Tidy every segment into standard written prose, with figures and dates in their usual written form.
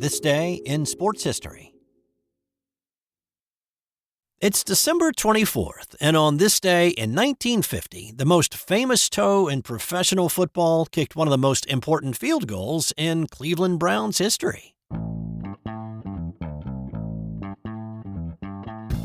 This day in sports history. It's December 24th, and on this day in 1950, the most famous toe in professional football kicked one of the most important field goals in Cleveland Browns history.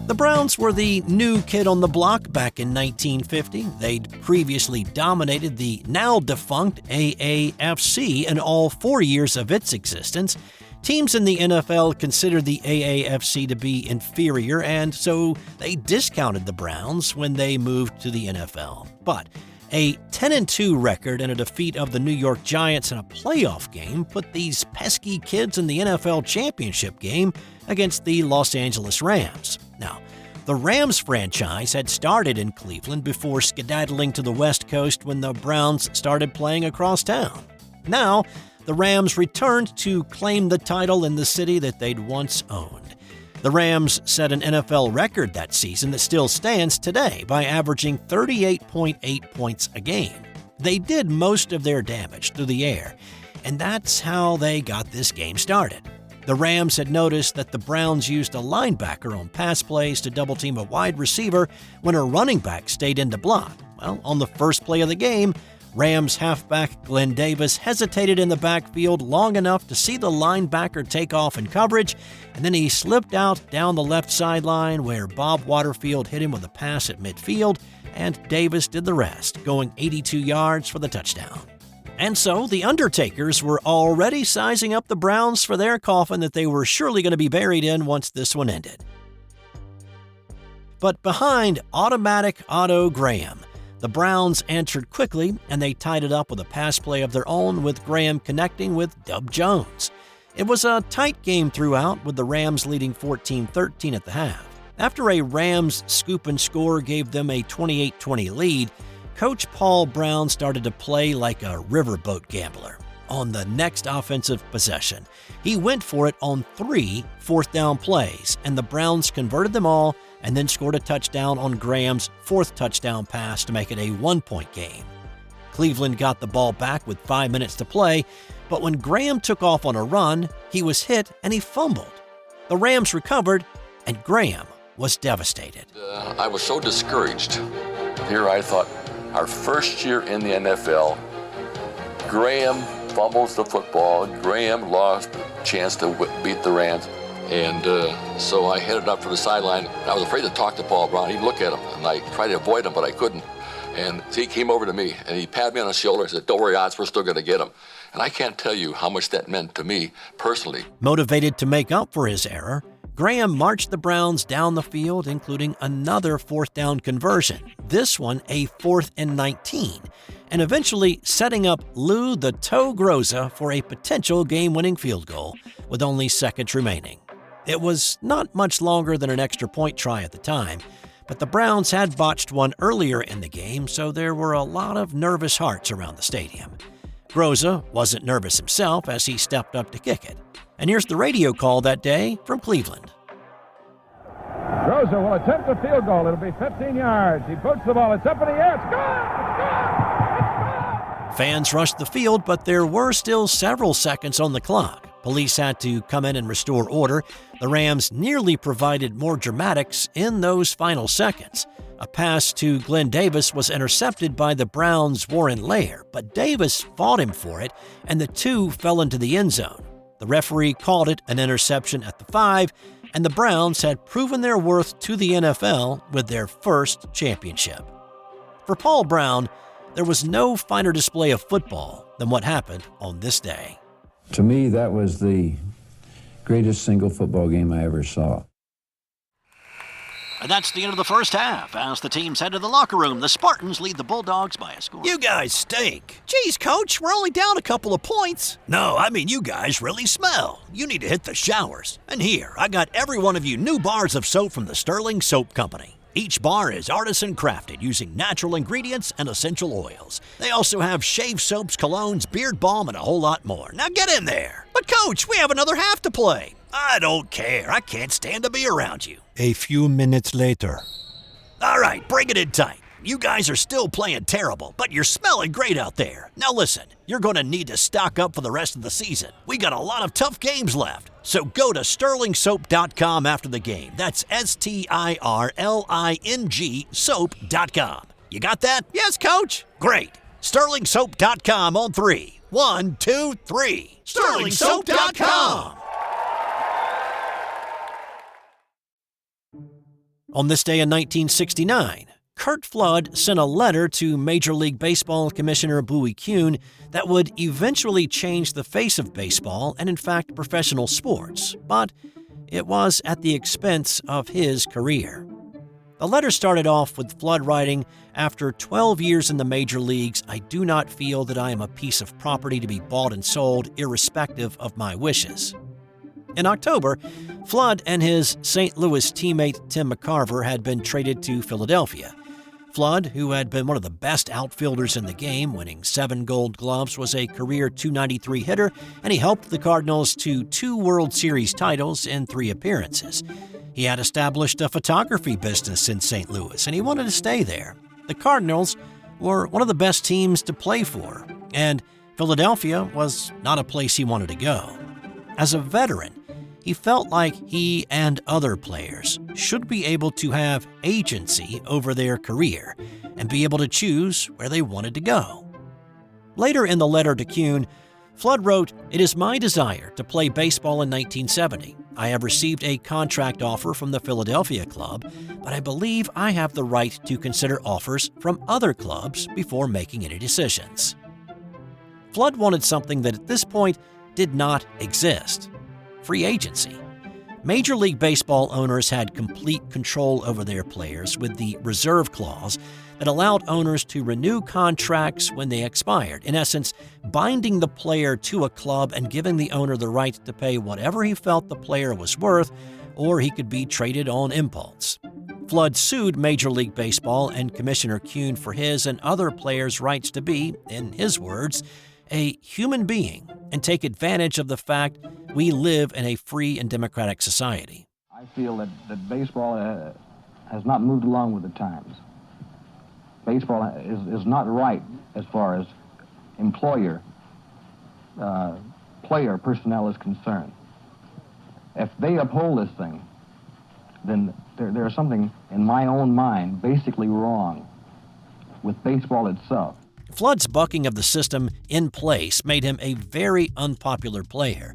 The Browns were the new kid on the block back in 1950. They'd previously dominated the now-defunct AAFC in all 4 years of its existence. Teams in the NFL considered the AAFC to be inferior, and so they discounted the Browns when they moved to the NFL. But a 10-2 record and a defeat of the New York Giants in a playoff game put these pesky kids in the NFL championship game against the Los Angeles Rams. Now, the Rams franchise had started in Cleveland before skedaddling to the West Coast when the Browns started playing across town. Now, the Rams returned to claim the title in the city that they'd once owned. The Rams set an NFL record that season that still stands today by averaging 38.8 points a game. They did most of their damage through the air, and that's how they got this game started. The Rams had noticed that the Browns used a linebacker on pass plays to double-team a wide receiver when a running back stayed in to block. Well, on the first play of the game, Rams halfback Glenn Davis hesitated in the backfield long enough to see the linebacker take off in coverage, and then he slipped out down the left sideline where Bob Waterfield hit him with a pass at midfield, and Davis did the rest, going 82 yards for the touchdown. And so the Undertakers were already sizing up the Browns for their coffin that they were surely going to be buried in once this one ended. But behind Automatic Otto Graham, the Browns answered quickly, and they tied it up with a pass play of their own with Graham connecting with Dub Jones. It was a tight game throughout, with the Rams leading 14-13 at the half. After a Rams scoop and score gave them a 28-20 lead, Coach Paul Brown started to play like a riverboat gambler. On the next offensive possession, he went for it on 3 fourth-down plays, and the Browns converted them all and then scored a touchdown on Graham's 4th touchdown pass to make it a 1-point game. Cleveland got the ball back with 5 minutes to play, but when Graham took off on a run, he was hit and he fumbled. The Rams recovered, and Graham was devastated. I was so discouraged. Here I thought, our first year in the NFL, Graham fumbles the football. Graham lost the chance to beat the Rams. And so I headed up for the sideline. I was afraid to talk to Paul Brown, even look at him. And I tried to avoid him, but I couldn't. And he came over to me, and he patted me on the shoulder and said, "Don't worry, Oz, we're still going to get him." And I can't tell you how much that meant to me personally. Motivated to make up for his error, Graham marched the Browns down the field, including another 4th-down conversion, this one a 4th and 19, and eventually setting up Lou the Toe Groza for a potential game-winning field goal with only seconds remaining. It was not much longer than an extra point try at the time, but the Browns had botched one earlier in the game, so there were a lot of nervous hearts around the stadium. Groza wasn't nervous himself as he stepped up to kick it. And here's the radio call that day from Cleveland. Groza will attempt a field goal. It'll be 15 yards. He puts the ball. It's up in the air. It's gone! Fans rushed the field, but there were still several seconds on the clock. Police had to come in and restore order. The Rams nearly provided more dramatics in those final seconds. A pass to Glenn Davis was intercepted by the Browns' Warren Lair, but Davis fought him for it, and the two fell into the end zone. The referee called it an interception at the 5, and the Browns had proven their worth to the NFL with their first championship. For Paul Brown, there was no finer display of football than what happened on this day. To me, that was the greatest single football game I ever saw. And that's the end of the first half. As the teams head to the locker room, the Spartans lead the Bulldogs by a score. You guys stink. Geez, Coach, we're only down a couple of points. No, I mean you guys really smell. You need to hit the showers. And here, I got every one of you new bars of soap from the Sterling Soap Company. Each bar is artisan crafted using natural ingredients and essential oils. They also have shave soaps, colognes, beard balm, and a whole lot more. Now get in there. But Coach, we have another half to play. I don't care. I can't stand to be around you. A few minutes later. All right, bring it in tight. You guys are still playing terrible, but you're smelling great out there. Now listen, you're going to need to stock up for the rest of the season. We got a lot of tough games left. So go to sterlingsoap.com after the game. That's STIRLING soap.com. You got that? Yes, Coach? Great. sterlingsoap.com on 3. 1, 2, 3. sterlingsoap.com. On this day in 1969, Curt Flood sent a letter to Major League Baseball Commissioner Bowie Kuhn that would eventually change the face of baseball and, in fact, professional sports, but it was at the expense of his career. The letter started off with Flood writing, "After 12 years in the major leagues, I do not feel that I am a piece of property to be bought and sold irrespective of my wishes." In October, Flood and his St. Louis teammate Tim McCarver had been traded to Philadelphia. Flood, who had been one of the best outfielders in the game, winning 7 Gold Gloves, was a career .293 hitter, and he helped the Cardinals to 2 World Series titles in 3 appearances. He had established a photography business in St. Louis, and he wanted to stay there. The Cardinals were one of the best teams to play for, and Philadelphia was not a place he wanted to go. As a veteran, he felt like he and other players should be able to have agency over their career and be able to choose where they wanted to go. Later in the letter to Kuhn, Flood wrote, "It is my desire to play baseball in 1970. I have received a contract offer from the Philadelphia club, but I believe I have the right to consider offers from other clubs before making any decisions." Flood wanted something that at this point did not exist: free agency. Major League Baseball owners had complete control over their players with the reserve clause that allowed owners to renew contracts when they expired, in essence, binding the player to a club and giving the owner the right to pay whatever he felt the player was worth, or he could be traded on impulse. Flood sued Major League Baseball and Commissioner Kuhn for his and other players' rights to be, in his words, a human being and take advantage of the fact we live in a free and democratic society. I feel that baseball has not moved along with the times. Baseball is not right as far as player personnel is concerned. If they uphold this thing, then there's something in my own mind basically wrong with baseball itself. Flood's bucking of the system in place made him a very unpopular player.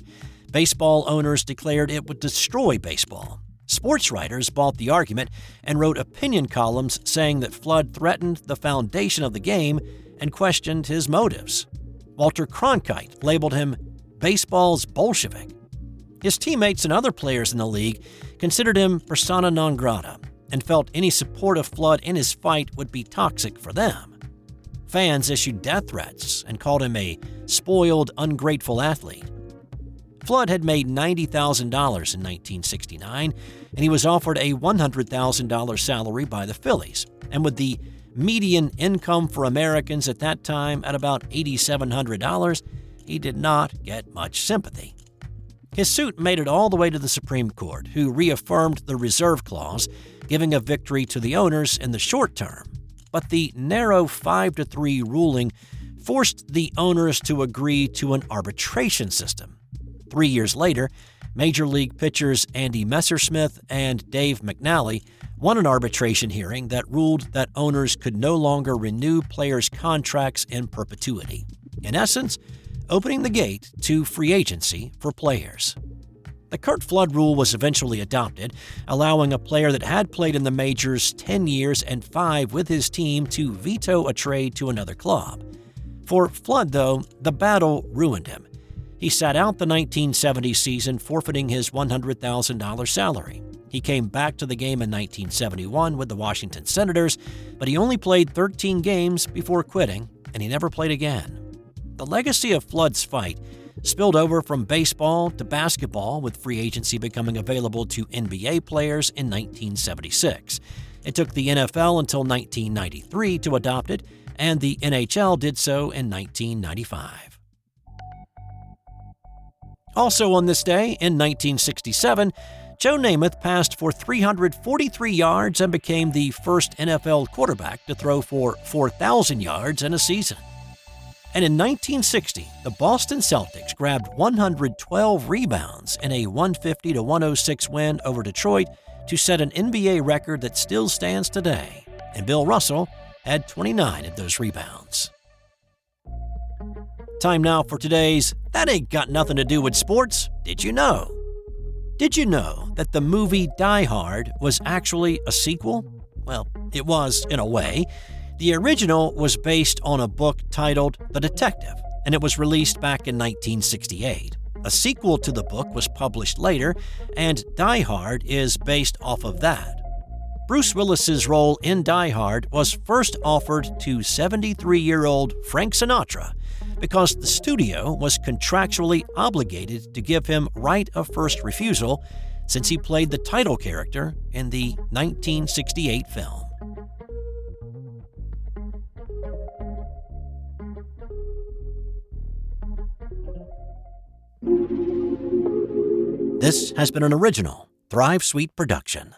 Baseball owners declared it would destroy baseball. Sports writers bought the argument and wrote opinion columns saying that Flood threatened the foundation of the game and questioned his motives. Walter Cronkite labeled him baseball's Bolshevik. His teammates and other players in the league considered him persona non grata and felt any support of Flood in his fight would be toxic for them. Fans issued death threats and called him a spoiled, ungrateful athlete. Flood had made $90,000 in 1969, and he was offered a $100,000 salary by the Phillies. And with the median income for Americans at that time at about $8,700, he did not get much sympathy. His suit made it all the way to the Supreme Court, who reaffirmed the reserve clause, giving a victory to the owners in the short term. But the narrow 5-3 ruling forced the owners to agree to an arbitration system. 3 years later, Major League pitchers Andy Messersmith and Dave McNally won an arbitration hearing that ruled that owners could no longer renew players' contracts in perpetuity, in essence, opening the gate to free agency for players. The Curt Flood rule was eventually adopted, allowing a player that had played in the majors 10 years and 5 with his team to veto a trade to another club. For Flood, though, the battle ruined him. He sat out the 1970 season, forfeiting his $100,000 salary. He came back to the game in 1971 with the Washington Senators, but he only played 13 games before quitting, and he never played again. The legacy of Flood's fight spilled over from baseball to basketball, with free agency becoming available to NBA players in 1976. It took the NFL until 1993 to adopt it, and the NHL did so in 1995. Also on this day, in 1967, Joe Namath passed for 343 yards and became the first NFL quarterback to throw for 4,000 yards in a season. And in 1960, the Boston Celtics grabbed 112 rebounds in a 150-106 win over Detroit to set an NBA record that still stands today. And Bill Russell had 29 of those rebounds. Time now for today's That Ain't Got Nothing to Do with Sports. Did you know? Did you know that the movie Die Hard was actually a sequel? Well, it was in a way. The original was based on a book titled The Detective, and it was released back in 1968. A sequel to the book was published later, and Die Hard is based off of that. Bruce Willis's role in Die Hard was first offered to 73-year-old Frank Sinatra because the studio was contractually obligated to give him right of first refusal since he played the title character in the 1968 film. This has been an original Thrive Suite production.